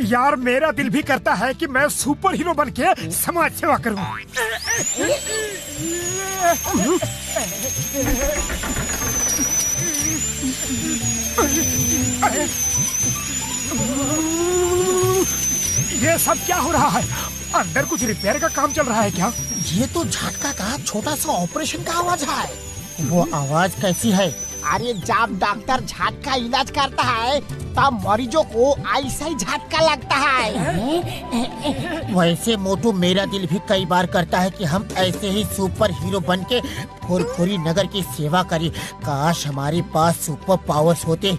यार मेरा दिल भी करता है कि मैं सुपर हीरो बन के समाज सेवा करूं। ये सब क्या हो रहा है? अंदर कुछ रिपेयर का काम चल रहा है क्या? ये तो झटका का छोटा सा ऑपरेशन का आवाज है। वो आवाज कैसी है? अरे जब डॉक्टर झटका इलाज करता है तब मरीजों को ऐसा ही झटका लगता है। वैसे मोटू मेरा दिल भी कई बार करता है कि हम ऐसे ही सुपर हीरो बन के फुरफुरी नगर की सेवा करें। काश हमारे पास सुपर पावर्स होते।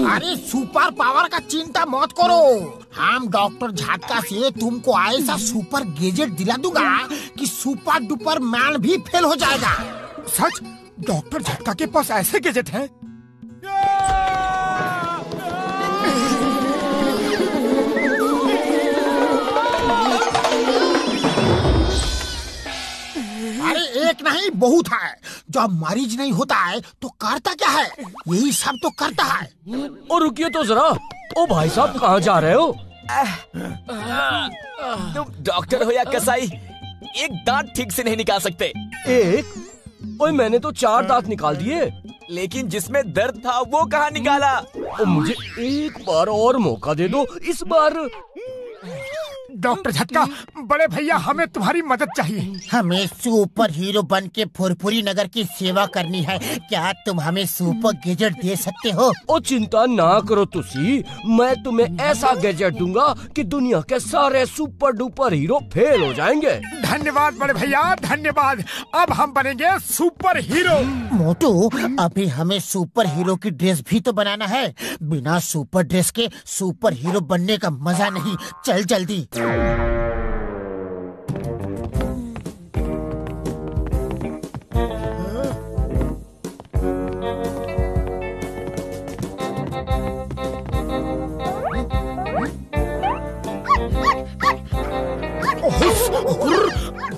अरे सुपर पावर का चिंता मत करो, हम डॉक्टर झटका से तुमको ऐसा सुपर गैजेट दिला दूंगा कि सुपर डुपर मैन भी फेल हो जाएगा। सच? डॉक्टर झटका के पास ऐसे गैजेट हैं? अरे एक नहीं बहुत है। जब मरीज नहीं होता है तो करता क्या है? यही सब तो करता है। और रुकिए तो जरा, ओ भाई साहब कहाँ जा रहे हो? तुम डॉक्टर हो या कसाई, एक दांत ठीक से नहीं निकाल सकते। एक? ओए मैंने तो 4 दांत निकाल दिए। लेकिन जिसमें दर्द था वो कहाँ निकाला? मुझे एक बार और मौका दे दो, इस बार। डॉक्टर झटका, बड़े भैया हमें तुम्हारी मदद चाहिए। हमें सुपर हीरो बन के फुरफुरी नगर की सेवा करनी है। क्या तुम हमें सुपर गैजेट दे सकते हो? ओ चिंता ना करो तुसी, मैं तुम्हें ऐसा गैजेट दूंगा कि दुनिया के सारे सुपर डुपर हीरो फेल हो जाएंगे। धन्यवाद बड़े भैया, धन्यवाद। अब हम बनेंगे सुपर हीरो। मोटू, अभी हमें सुपर हीरो की ड्रेस भी तो बनाना है। बिना सुपर ड्रेस के सुपर हीरो बनने का मजा नहीं। चल जल्दी।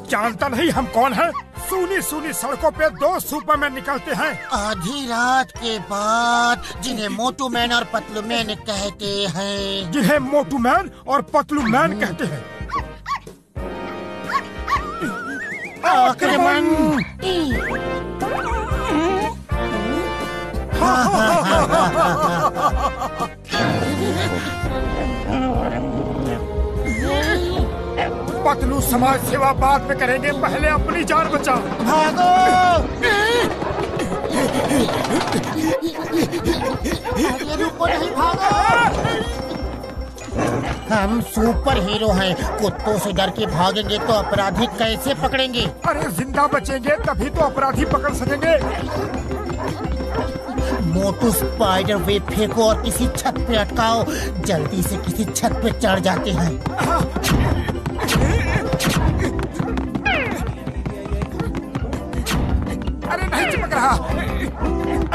जानता नहीं हम कौन हैं? सूनी सूनी सड़कों पे 2 सुपरमैन निकलते हैं आधी रात के बाद, जिन्हें मोटू मैन और पतलू मैन कहते हैं। जिन्हें मोटू मैन और पतलू मैन कहते हैं। आक्रमण! पतलू समाज सेवा बाद में करेंगे, पहले अपनी जान बचाओ। भागो! रुको नहीं, भागो! हम सुपर हीरो हैं। कुत्तों से डर के भागेंगे तो अपराधी कैसे पकड़ेंगे? अरे जिंदा बचेंगे तभी तो अपराधी पकड़ सकेंगे। मोटू स्पाइडर वेब फेंको और किसी छत पे अटकाओ। जल्दी से किसी छत पे चढ़ जाते हैं। अरे नहीं चिपक रहा।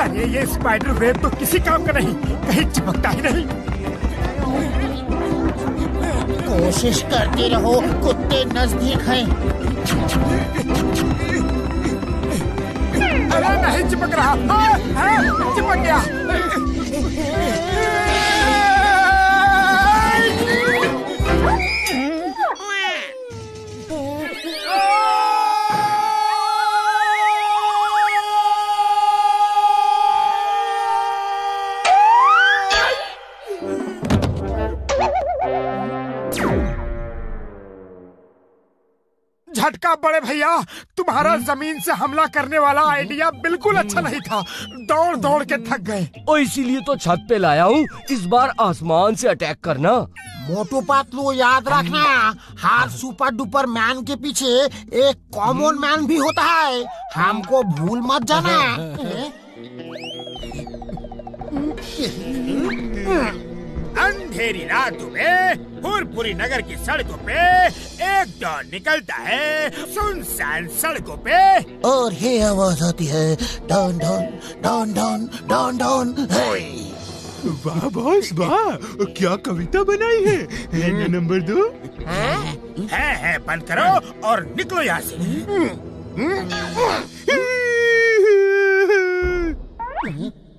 अरे ये स्पाइडर वेब तो किसी काम का नहीं, कहीं चिपकता ही नहीं। कोशिश करते रहो, कुत्ते नजदीक हैं। अरे नहीं चिपक रहा। चिपक गया। झटका बड़े भैया, तुम्हारा जमीन से हमला करने वाला आइडिया बिल्कुल अच्छा नहीं था। दौड़ दौड़ के थक गए। और इसीलिए तो छत पे लाया हूँ, इस बार आसमान से अटैक करना। मोटू पतलू याद रखना, हर सुपर डुपर मैन के पीछे एक कॉमन मैन भी होता है। हमको भूल मत जाना। अंधेरी रातों में फुरफुरी नगर की सड़कों पे एक डॉन निकलता है, सुनसान सड़कों पे, और ये आवाज आती है, डॉन डॉन डॉन डॉन डॉन डॉन। वाह बॉस वाह, क्या कविता बनाई है नंबर 2। है बंद करो और निकलो यहाँ से।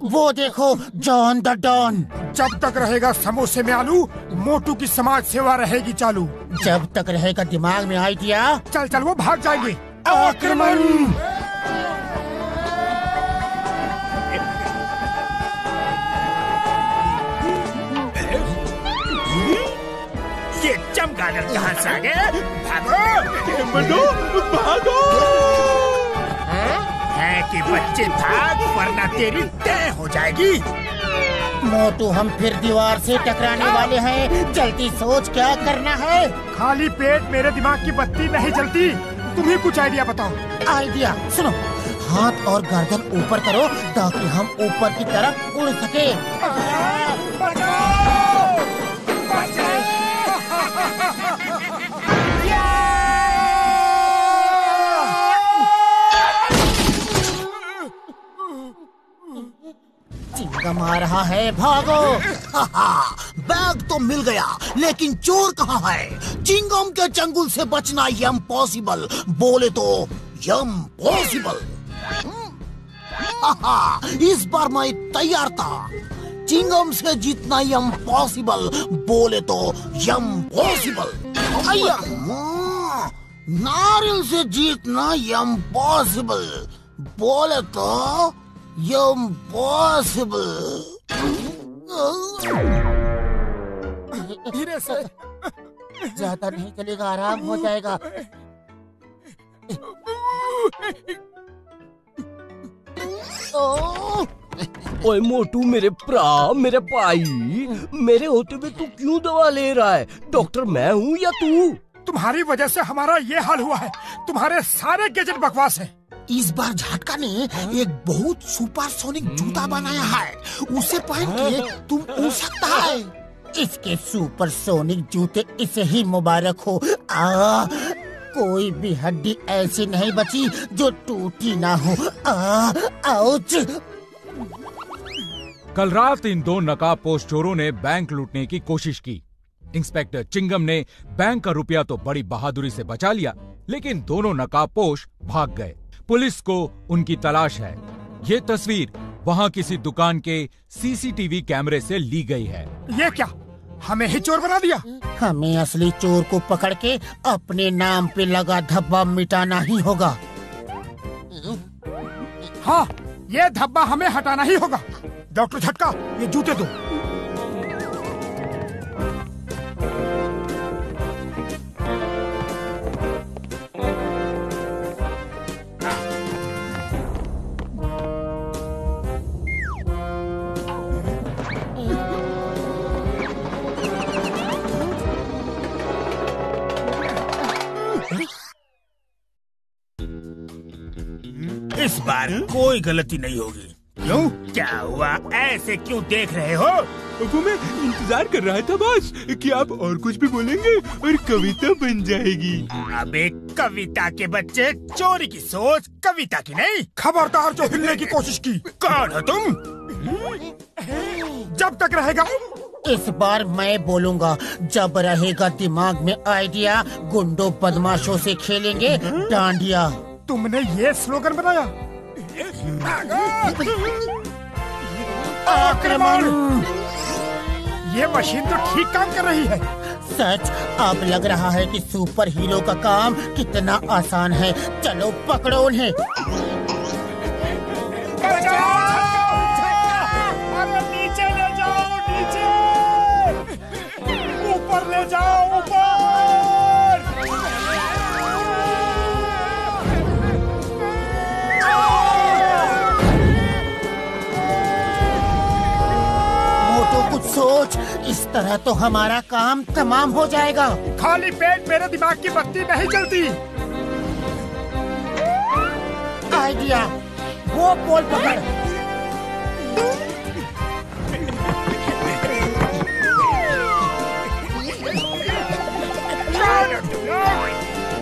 वो देखो जॉन द डॉन। जब तक रहेगा समोसे में आलू, मोटू की समाज सेवा रहेगी चालू। जब तक रहेगा दिमाग में आइडिया, चल चल वो भाग जाएंगे। आक्रमण। ये चमगादड़ कहाँ से आ गए? भागो भागो। है कि बच्चे भाग, वरना तेरी तय हो जाएगी। मोटू हम फिर दीवार से टकराने वाले हैं, जल्दी सोच क्या करना है। खाली पेट मेरे दिमाग की बत्ती नहीं जलती। तुम ही कुछ आइडिया बताओ। आइडिया सुनो, हाथ और गर्दन ऊपर करो ताकि हम ऊपर की तरफ उड़ सके। चिंगम आ रहा है, भागो। बैग तो मिल गया, लेकिन चोर कहाँ है? चिंगम के चंगुल से बचना इम्पॉसिबल, बोले तो इम्पॉसिबल। इस बार मैं तैयार था। चिंगम से जीतना इम्पॉसिबल, बोले तो इम्पॉसिबल। नारियल से जीतना इम्पॉसिबल, बोले तो इम्पॉसिबल। धीरे से, ज्यादा नहीं चलेगा, आराम हो जाएगा। ओए मोटू मेरे मेरे भाई, मेरे होते हुए तू क्यों दवा ले रहा है? डॉक्टर मैं हूँ या तू? तुम्हारी वजह से हमारा ये हाल हुआ है। तुम्हारे सारे गैजेट बकवास हैं। इस बार झटका ने एक बहुत सुपरसोनिक जूता बनाया है, उसे पहन के तुम उड़ सकता है। इसके सुपरसोनिक जूते इसे ही मुबारक हो। कोई भी हड्डी ऐसी नहीं बची जो टूटी ना हो। आउच। कल रात इन दो नकाबपोश चोरों ने बैंक लूटने की कोशिश की। इंस्पेक्टर चिंगम ने बैंक का रुपया तो बड़ी बहादुरी से बचा लिया, लेकिन दोनों नकाबपोश भाग गए। पुलिस को उनकी तलाश है। ये तस्वीर वहाँ किसी दुकान के सीसीटीवी कैमरे से ली गई है। ये क्या, हमें ही चोर बना दिया? हमें असली चोर को पकड़ के अपने नाम पे लगा धब्बा मिटाना ही होगा। हाँ, ये धब्बा हमें हटाना ही होगा। डॉक्टर झटका, ये जूते दो। इस बार कोई गलती नहीं होगी। क्यों, क्या हुआ? ऐसे क्यों देख रहे हो? वो मैं इंतजार कर रहा था बॉस कि आप और कुछ भी बोलेंगे और कविता बन जाएगी। अबे कविता के बच्चे, चोरी की सोच कविता की नहीं। खबरदार जो हिलने की कोशिश की। कौन हो तुम? जब तक रहेगा। इस बार मैं बोलूंगा, जब रहेगा दिमाग में आइडिया, गुंडों बदमाशों से खेलेंगे डांडिया। तुमने ये स्लोगन बनाया? आक्रमण। ये मशीन तो ठीक काम कर रही है। सच, अब लग रहा है कि सुपर हीरो का काम कितना आसान है। चलो पकड़ो उन्हें। अरे नीचे ले जाओ, नीचे। ऊपर ले जाओ, ऊपर। कुछ सोच, इस तरह तो हमारा काम तमाम हो जाएगा। खाली पेट मेरे दिमाग की बत्ती नहीं जलती। आइडिया, वो पोल पकड़।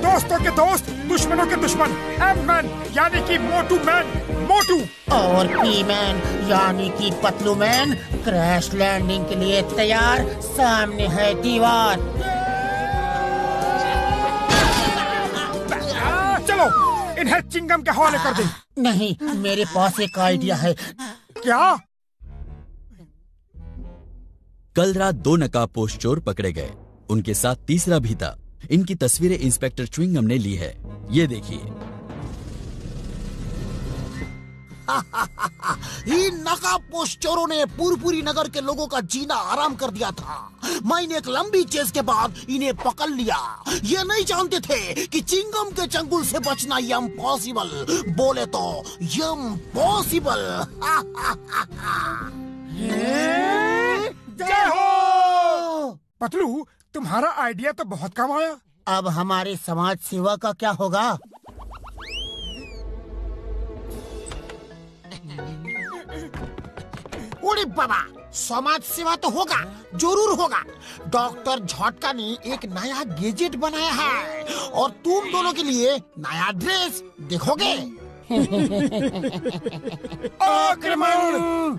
दोस्तों के दोस्त, दुश्मनों के दुश्मन, एम मैन यानी कि मोटू मैन मोटू। और पी मैन यानी कि पतलू मैन क्रैश लैंडिंग के लिए तैयार। सामने है दीवार। चलो इन्हें चिंगम के हवाले कर दे। नहीं, मेरे पास एक आइडिया है। क्या? कल रात 2 नकाबपोश चोर पकड़े गए। उनके साथ तीसरा भी था। इनकी तस्वीरें इंस्पेक्टर च्विंगम ने ली है। ये देखिए। इन नकाबपोश चोरों ने पूरी नगर के लोगों का जीना आराम कर दिया था। मैंने एक लंबी चेस के बाद इन्हें पकड़ लिया। ये नहीं जानते थे कि चिंगम के चंगुल से बचना इम्पॉसिबल, बोले तो इम्पॉसिबल। जय हो। पतलू, तुम्हारा आइडिया तो बहुत काम आया। अब हमारे समाज सेवा का क्या होगा? अरे बाबा, समाज सेवा तो होगा, जरूर होगा। डॉक्टर झटका ने एक नया गैजेट बनाया है और तुम दोनों के लिए नया ड्रेस देखोगे। आक्रमण।